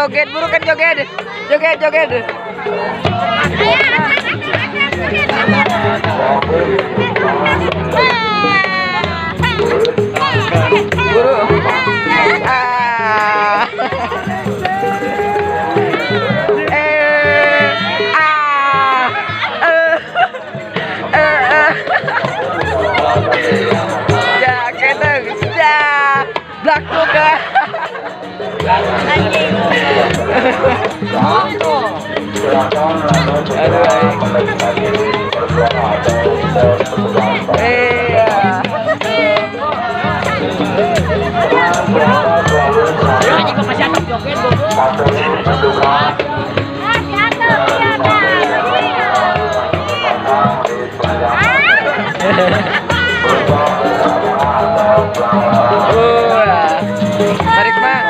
joget burukan joget. Joget. Buru. Ya, keteng. Ya. Blakku ke. Anjing. Tarik bang.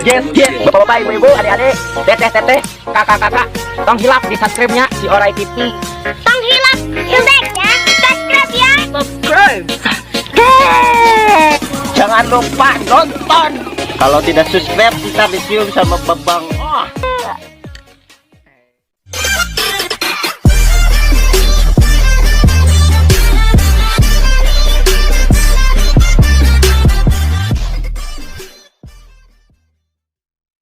Yes, bapak ibu adik-adik, teteh, kakak, tong hilap di subscribe-nya si Orai TV. Tong hilap, yuk ya, subscribe ya. Subscribe. Jangan lupa nonton. Kalau tidak subscribe kita dicium sama babang.